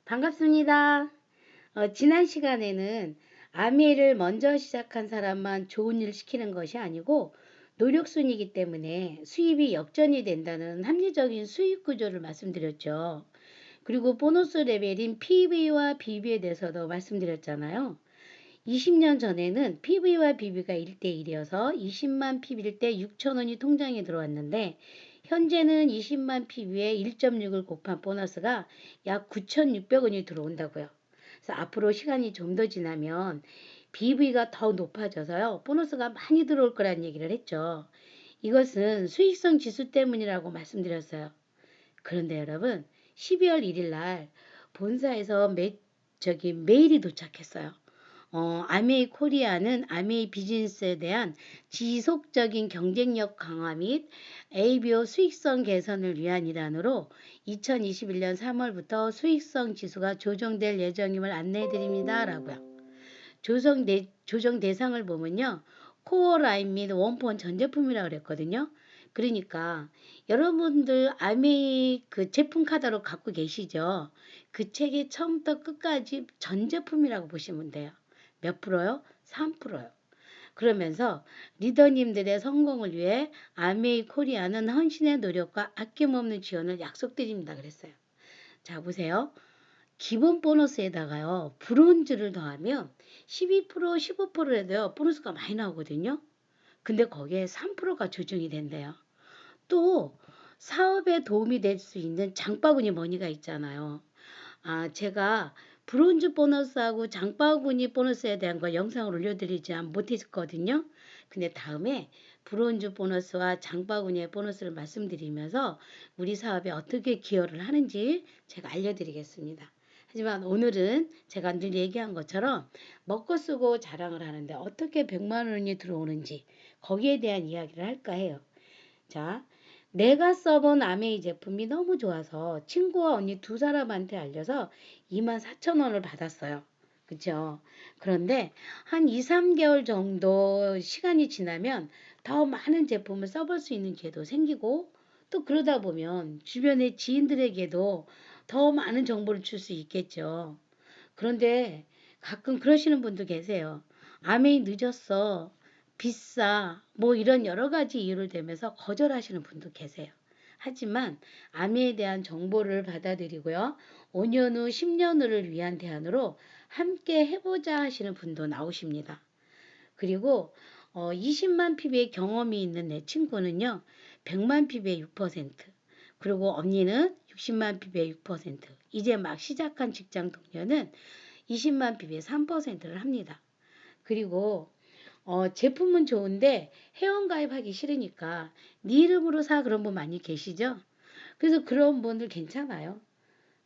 반갑습니다. 지난 시간에는 아메이를 먼저 시작한 사람만 좋은 일 시키는 것이 아니고 노력순이기 때문에 수입이 역전이 된다는 합리적인 수익 구조를 말씀드렸죠. 그리고 보너스 레벨인 PV와 BB에 대해서도 말씀드렸잖아요. 20년 전에는 PV와 BB가 1대1이어서 20만 PB일 때 6천 원이 통장에 들어왔는데 현재는 20만 PB에 1.6을 곱한 보너스가 약 9,600원이 들어온다고요. 그래서 앞으로 시간이 좀 더 지나면 BV가 더 높아져서요. 보너스가 많이 들어올 거란 얘기를 했죠. 이것은 수익성 지수 때문이라고 말씀드렸어요. 그런데 여러분 12월 1일 날 본사에서 메일이 도착했어요. 아메이 코리아는 아메이 비즈니스에 대한 지속적인 경쟁력 강화 및 ABO 수익성 개선을 위한 일환으로 2021년 3월부터 수익성 지수가 조정될 예정임을 안내해 드립니다. 라고요. 조정 대상을 보면요. 코어 라인 및 원폰 전 제품이라고 그랬거든요. 그러니까 여러분들 아메이 그 제품 카드로 갖고 계시죠. 그 책의 처음부터 끝까지 전 제품이라고 보시면 돼요. 몇 프로요? 3%요. 그러면서 리더님들의 성공을 위해 아메이 코리아는 헌신의 노력과 아낌없는 지원을 약속드립니다. 그랬어요. 자, 보세요. 기본 보너스에다가요. 브론즈를 더하면 12%, 15%에도요. 보너스가 많이 나오거든요. 근데 거기에 3%가 조정이 된대요. 또 사업에 도움이 될 수 있는 장바구니 머니가 있잖아요. 제가 브론즈 보너스하고 장바구니 보너스에 대한 거 영상을 올려드리지 못했거든요. 근데 다음에 브론즈 보너스와 장바구니의 보너스를 말씀드리면서 우리 사업에 어떻게 기여를 하는지 제가 알려드리겠습니다. 하지만 오늘은 제가 늘 얘기한 것처럼 먹고 쓰고 자랑을 하는데 어떻게 100만 원이 들어오는지 거기에 대한 이야기를 할까 해요. 자, 내가 써본 아메이 제품이 너무 좋아서 친구와 언니 두 사람한테 알려서 24,000원을 받았어요. 그쵸? 그런데 한 2, 3개월 정도 시간이 지나면 더 많은 제품을 써볼 수 있는 기회도 생기고 또 그러다 보면 주변의 지인들에게도 더 많은 정보를 줄 수 있겠죠. 그런데 가끔 그러시는 분도 계세요. 아메이 늦었어. 비싸. 뭐 이런 여러 가지 이유를 대면서 거절하시는 분도 계세요. 하지만 아메이에 대한 정보를 받아들이고요. 5년 후, 10년 후를 위한 대안으로 함께 해보자 하시는 분도 나오십니다. 그리고 20만 PB의 경험이 있는 내 친구는요. 100만 PB의 6%, 그리고 언니는 60만 PB의 6%, 이제 막 시작한 직장 동료는 20만 PB의 3%를 합니다. 그리고 제품은 좋은데 회원가입하기 싫으니까 네 이름으로 사 그런 분 많이 계시죠? 그래서 그런 분들 괜찮아요.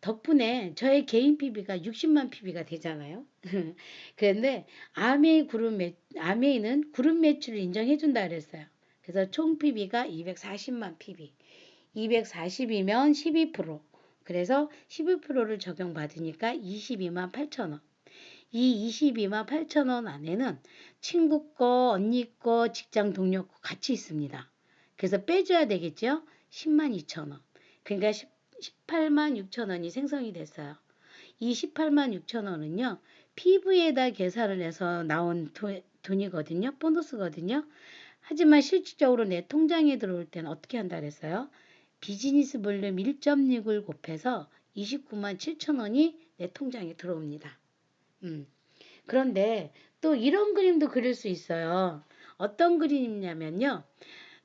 덕분에 저의 개인 PB가 60만 PB가 되잖아요. 그런데 아메이는 그룹 매출을 인정해준다 그랬어요. 그래서 총 PB가 240만 PB. 240이면 12%. 그래서 12%를 적용받으니까 22만 8천 원. 이 22만 8천 원 안에는 친구 거, 언니 거, 직장 동료 거 같이 있습니다. 그래서 빼줘야 되겠죠? 10만 2천 원. 그러니까 18만 6천 원이 생성이 됐어요. 이 18만 6천 원은요. PV에다 계산을 해서 나온 돈이거든요. 보너스거든요. 하지만 실질적으로 내 통장에 들어올 때는 어떻게 한다 그랬어요? 비즈니스 볼륨 1.6을 곱해서 29만 7천 원이 내 통장에 들어옵니다. 그런데 또 이런 그림도 그릴 수 있어요. 어떤 그림이냐면요.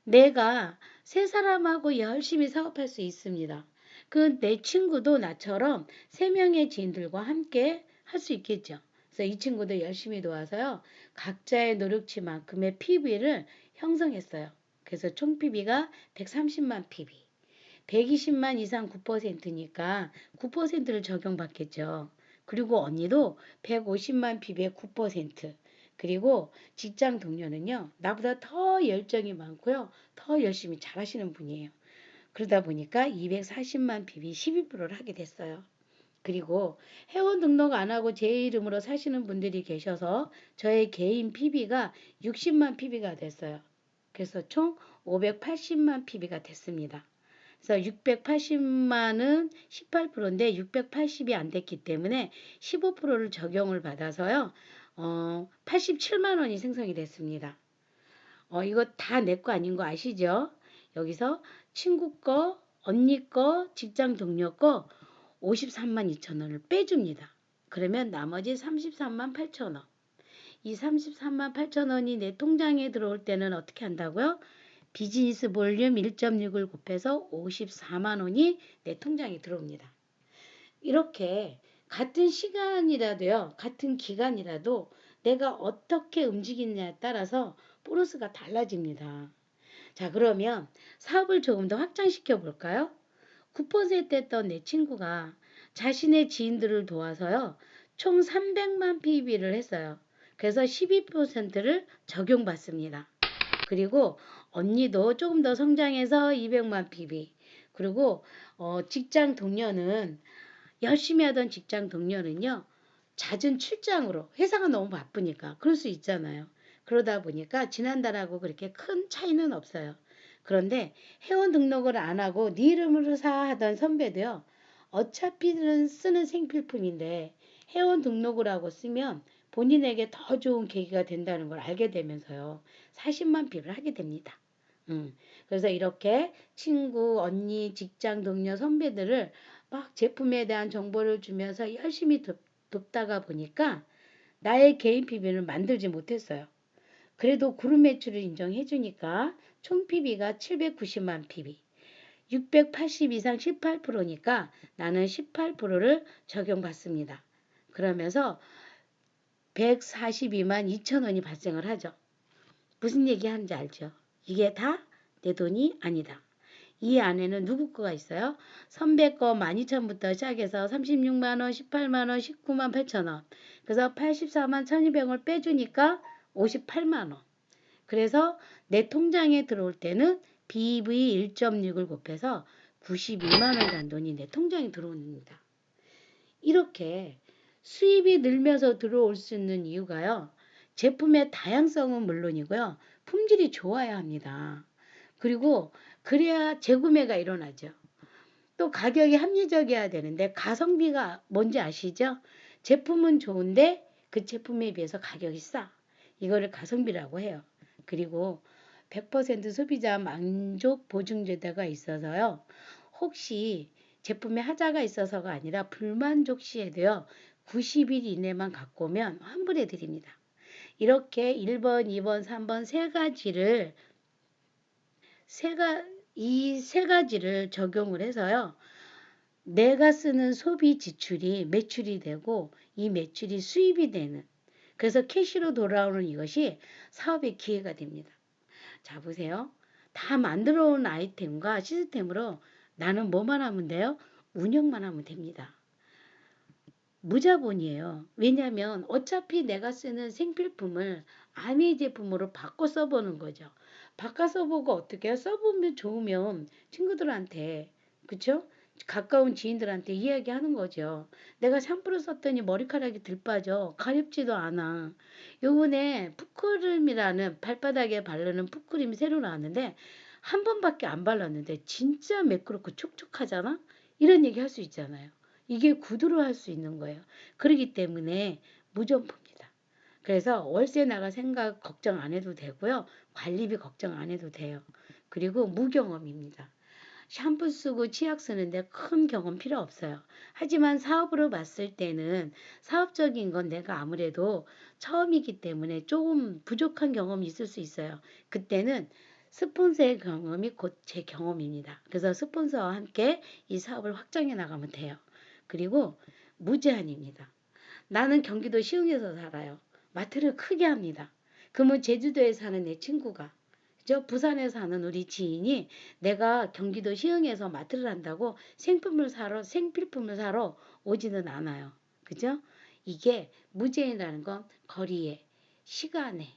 내가 세 사람하고 열심히 사업할 수 있습니다. 그 내 친구도 나처럼 세 명의 지인들과 함께 할 수 있겠죠. 그래서 이 친구도 열심히 도와서요. 각자의 노력치만큼의 PB를 형성했어요. 그래서 총 PB가 130만 PB. 120만 이상 9%니까 9%를 적용받겠죠. 그리고 언니도 150만 PB의 9%. 그리고 직장 동료는요. 나보다 더 열정이 많고요. 더 열심히 잘하시는 분이에요. 그러다 보니까 240만 PB 12%를 하게 됐어요. 그리고 회원 등록 안 하고 제 이름으로 사시는 분들이 계셔서 저의 개인 PB가 60만 PB가 됐어요. 그래서 총 580만 PB가 됐습니다. 그래서 680만은 18%인데 680이 안 됐기 때문에 15%를 적용을 받아서요. 87만 원이 생성이 됐습니다. 이거 다 내 거 아닌 거 아시죠? 여기서 친구 거, 언니 거, 직장 동료 거 53만 2천 원을 빼줍니다. 그러면 나머지 33만 8천 원. 이 33만 8천 원이 내 통장에 들어올 때는 어떻게 한다고요? 비즈니스 볼륨 1.6을 곱해서 54만 원이 내 통장에 들어옵니다. 이렇게 같은 시간이라도요, 같은 기간이라도 내가 어떻게 움직이느냐에 따라서 보너스가 달라집니다. 자, 그러면 사업을 조금 더 확장시켜 볼까요? 9% 했던 내 친구가 자신의 지인들을 도와서요, 총 300만 PB를 했어요. 그래서 12%를 적용받습니다. 그리고 언니도 조금 더 성장해서 200만 PB. 그리고 직장 동료는 열심히 하던 직장 동료는요. 잦은 출장으로 회사가 너무 바쁘니까 그럴 수 있잖아요. 그러다 보니까 지난달하고 그렇게 큰 차이는 없어요. 그런데 회원 등록을 안 하고 네 이름으로 사 하던 선배도요. 어차피 쓰는 생필품인데 회원 등록을 하고 쓰면 본인에게 더 좋은 계기가 된다는 걸 알게 되면서요. 40만 피를 하게 됩니다. 그래서 이렇게 친구, 언니, 직장 동료, 선배들을 막 제품에 대한 정보를 주면서 열심히 돕다가 보니까 나의 개인 PB는 만들지 못했어요. 그래도 그룹 매출을 인정해 주니까 총 PB가 790만 PB. 680 이상 18%니까 나는 18%를 적용받습니다. 그러면서 142만 2천 원이 발생을 하죠. 무슨 얘기 하는지 알죠? 이게 다 내 돈이 아니다. 이 안에는 누구 거가 있어요? 선배 거 12,000부터 시작해서 36만 원, 18만 원, 19만 8천 원. 그래서 84만 1200원을 빼주니까 58만 원. 그래서 내 통장에 들어올 때는 BV 1.6을 곱해서 92만 원이라는 돈이 내 통장에 들어옵니다. 이렇게 수입이 늘면서 들어올 수 있는 이유가요. 제품의 다양성은 물론이고요. 품질이 좋아야 합니다. 그리고 그래야 재구매가 일어나죠. 또 가격이 합리적이어야 되는데 가성비가 뭔지 아시죠? 제품은 좋은데 그 제품에 비해서 가격이 싸. 이거를 가성비라고 해요. 그리고 100% 소비자 만족 보증제도가 있어서요. 혹시 제품에 하자가 있어서가 아니라 불만족 시에도요. 90일 이내만 갖고 오면 환불해 드립니다. 이렇게 1번, 2번, 3번 이 세 가지를 적용을 해서요. 내가 쓰는 소비 지출이 매출이 되고 이 매출이 수입이 되는 그래서 캐시로 돌아오는 이것이 사업의 기회가 됩니다. 자, 보세요. 다 만들어 온 아이템과 시스템으로 나는 뭐만 하면 돼요? 운영만 하면 됩니다. 무자본이에요. 왜냐하면 어차피 내가 쓰는 생필품을 아미 제품으로 바꿔 써보는 거죠. 바꿔 써보고 어떻게 해요? 써보면 좋으면 친구들한테 그쵸? 가까운 지인들한테 이야기하는 거죠. 내가 샴푸를 썼더니 머리카락이 들 빠져. 가렵지도 않아. 요번에 풋크림이라는 발바닥에 바르는 풋크림이 새로 나왔는데 한 번밖에 안 발랐는데 진짜 매끄럽고 촉촉하잖아? 이런 얘기 할 수 있잖아요. 이게 구두로 할 수 있는 거예요. 그렇기 때문에 무점포입니다. 그래서 월세 나갈 생각 걱정 안 해도 되고요. 관리비 걱정 안 해도 돼요. 그리고 무경험입니다. 샴푸 쓰고 치약 쓰는데 큰 경험 필요 없어요. 하지만 사업으로 봤을 때는 사업적인 건 내가 아무래도 처음이기 때문에 조금 부족한 경험이 있을 수 있어요. 그때는 스폰서의 경험이 곧 제 경험입니다. 그래서 스폰서와 함께 이 사업을 확장해 나가면 돼요. 그리고 무제한입니다. 나는 경기도 시흥에서 살아요. 마트를 크게 합니다. 그러면 제주도에 사는 내 친구가 그죠? 부산에 사는 우리 지인이 내가 경기도 시흥에서 마트를 한다고 생필품을 사러 오지는 않아요. 그죠? 이게 무제한이라는 건 거리에, 시간에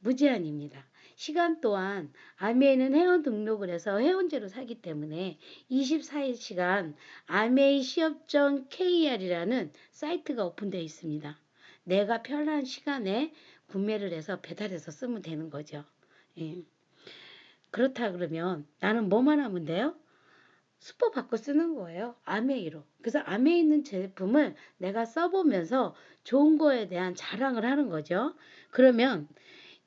무제한입니다. 시간 또한 아메이는 회원 등록을 해서 회원제로 사기 때문에 24시간 아메이 시업.kr이라는 사이트가 오픈되어 있습니다. 내가 편한 시간에 구매를 해서 배달해서 쓰면 되는 거죠. 예. 그렇다 그러면 나는 뭐만 하면 돼요? 수법 바꿔 쓰는 거예요. 아메이로. 그래서 아메이 있는 제품을 내가 써보면서 좋은 거에 대한 자랑을 하는 거죠. 그러면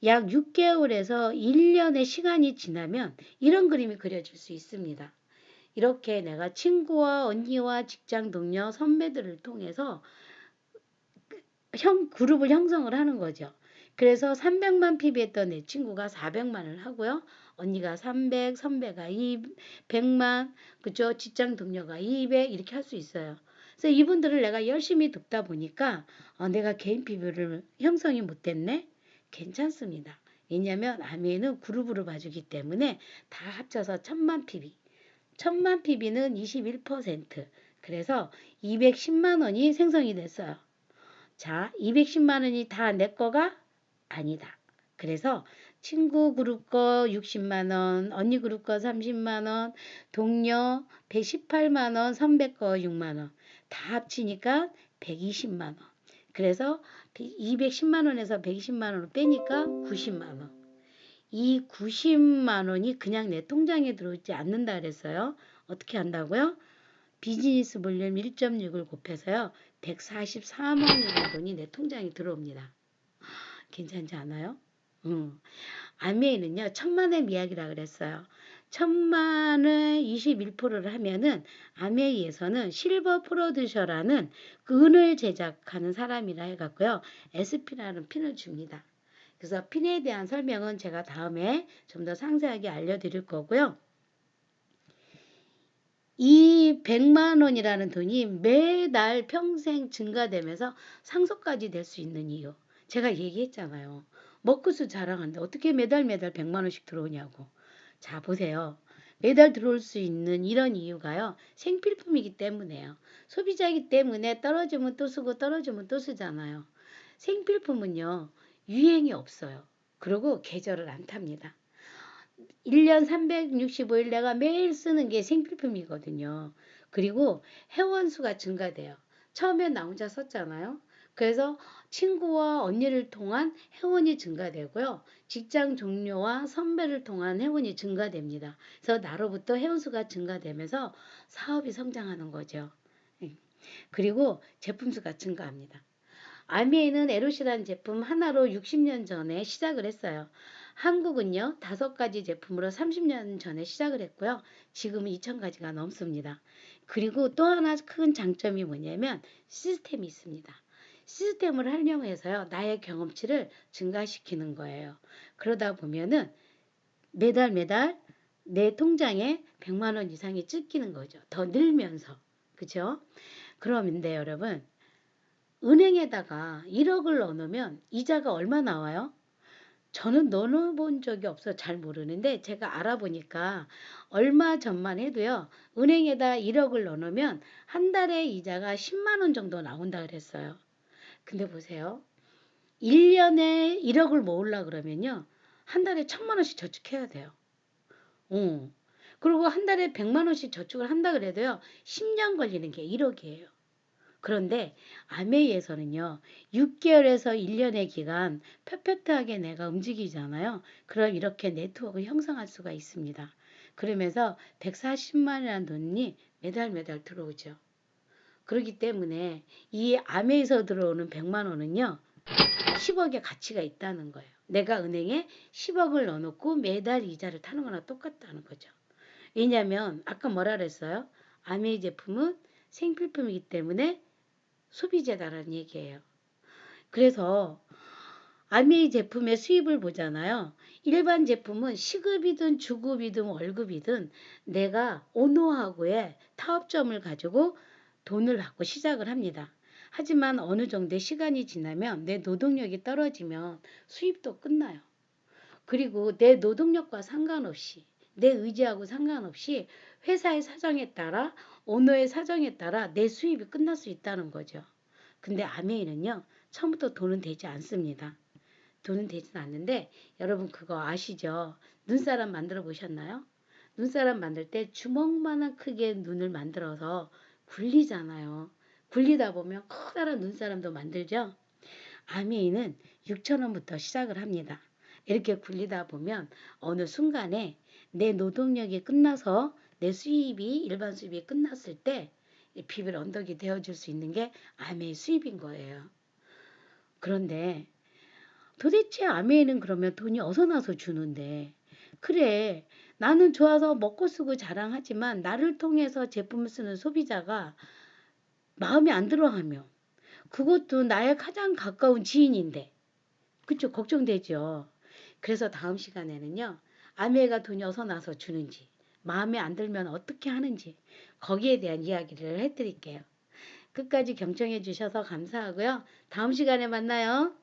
약 6개월에서 1년의 시간이 지나면 이런 그림이 그려질 수 있습니다. 이렇게 내가 친구와 언니와 직장 동료, 선배들을 통해서 그룹을 형성을 하는 거죠. 그래서 300만 PB했던 내 친구가 400만을 하고요. 언니가 300, 선배가 100만, 그죠? 직장 동료가 200 이렇게 할 수 있어요. 그래서 이분들을 내가 열심히 돕다 보니까 내가 개인 PB를 형성이 못됐네? 괜찮습니다. 왜냐하면 아미에는 그룹으로 봐주기 때문에 다 합쳐서 1000만 PB. 1000만 PB는 21%. 그래서 210만 원이 생성이 됐어요. 자, 210만 원이 다 내 거가 아니다. 그래서 친구 그룹 거 60만 원, 언니 그룹 거 30만 원, 동료 118만 원, 선배 거 6만 원. 다 합치니까 120만 원. 그래서 210만 원에서 120만 원을 빼니까 90만 원. 이 90만 원이 그냥 내 통장에 들어오지 않는다 그랬어요. 어떻게 한다고요? 비즈니스 볼륨 1.6을 곱해서요. 144만 원이라는 돈이 내 통장에 들어옵니다. 괜찮지 않아요? 아미에는요. 천만의 미학이라 그랬어요. 천만의 21%를 하면은 아메이에서는 실버 프로듀서라는 그 은을 제작하는 사람이라 해갖고요. SP라는 핀을 줍니다. 그래서 핀에 대한 설명은 제가 다음에 좀 더 상세하게 알려드릴 거고요. 이 100만 원이라는 돈이 매달 평생 증가되면서 상속까지 될 수 있는 이유. 제가 얘기했잖아요. 먹구수 자랑하는데 어떻게 매달 100만 원씩 들어오냐고. 자, 보세요. 매달 들어올 수 있는 이런 이유가요. 생필품이기 때문에요. 소비자이기 때문에 떨어지면 또 쓰고 떨어지면 또 쓰잖아요. 생필품은요. 유행이 없어요. 그리고 계절을 안 탑니다. 1년 365일 내가 매일 쓰는 게 생필품이거든요. 그리고 회원수가 증가돼요. 처음엔 나 혼자 썼잖아요. 그래서 친구와 언니를 통한 회원이 증가되고요. 직장 동료와 선배를 통한 회원이 증가됩니다. 그래서 나로부터 회원수가 증가되면서 사업이 성장하는 거죠. 그리고 제품수가 증가합니다. 아미에는 에로시라는 제품 하나로 60년 전에 시작을 했어요. 한국은요, 5가지 제품으로 30년 전에 시작을 했고요. 지금은 2000가지가 넘습니다. 그리고 또 하나 큰 장점이 뭐냐면 시스템이 있습니다. 시스템을 활용해서요, 나의 경험치를 증가시키는 거예요. 그러다 보면은 매달 내 통장에 100만 원 이상이 찍히는 거죠. 더 늘면서. 그죠? 그러면데 여러분, 은행에다가 1억을 넣어놓으면 이자가 얼마 나와요? 저는 넣어본 적이 없어 잘 모르는데 제가 알아보니까 얼마 전만 해도요. 은행에다 1억을 넣어놓으면 한 달에 이자가 10만 원 정도 나온다 그랬어요. 근데 보세요. 1년에 1억을 모으려 그러면요. 한 달에 1000만 원씩 저축해야 돼요. 그리고 한 달에 100만 원씩 저축을 한다 그래도요. 10년 걸리는 게 1억이에요. 그런데 아메이에서는요. 6개월에서 1년의 기간 퍼펙트하게 내가 움직이잖아요. 그럼 이렇게 네트워크 형성할 수가 있습니다. 그러면서 140만이라는 돈이 매달 들어오죠. 그렇기 때문에 이 아메에서 들어오는 100만 원은요. 10억의 가치가 있다는 거예요. 내가 은행에 10억을 넣어놓고 매달 이자를 타는 거나 똑같다는 거죠. 왜냐하면 아까 뭐라 그랬어요? 아메이 제품은 생필품이기 때문에 소비재다라는 얘기예요. 그래서 아메이 제품의 수입을 보잖아요. 일반 제품은 시급이든 주급이든 월급이든 내가 오너하고의 타업점을 가지고 돈을 받고 시작을 합니다. 하지만 어느 정도의 시간이 지나면 내 노동력이 떨어지면 수입도 끝나요. 그리고 내 노동력과 상관없이 내 의지하고 상관없이 회사의 사정에 따라 오너의 사정에 따라 내 수입이 끝날 수 있다는 거죠. 근데 아메이는요. 처음부터 돈은 되지 않습니다. 돈은 되진 않는데 여러분 그거 아시죠? 눈사람 만들어 보셨나요? 눈사람 만들 때 주먹만한 크게 눈을 만들어서 굴리잖아요. 굴리다 보면 커다란 눈사람도 만들죠? 아메이는 6,000원부터 시작을 합니다. 이렇게 굴리다 보면 어느 순간에 내 노동력이 끝나서 내 수입이 일반 수입이 끝났을 때 비빌 언덕이 되어줄 수 있는 게 아메의 수입인 거예요. 그런데 도대체 아메는 그러면 돈이 어디서 나서 주는데? 그래, 나는 좋아서 먹고 쓰고 자랑하지만 나를 통해서 제품을 쓰는 소비자가 마음에 안 들어하며 그것도 나의 가장 가까운 지인인데 그쵸? 걱정되죠. 그래서 다음 시간에는요. 아메가 돈이 어디서 나서 주는지 마음에 안 들면 어떻게 하는지 거기에 대한 이야기를 해드릴게요. 끝까지 경청해 주셔서 감사하고요. 다음 시간에 만나요.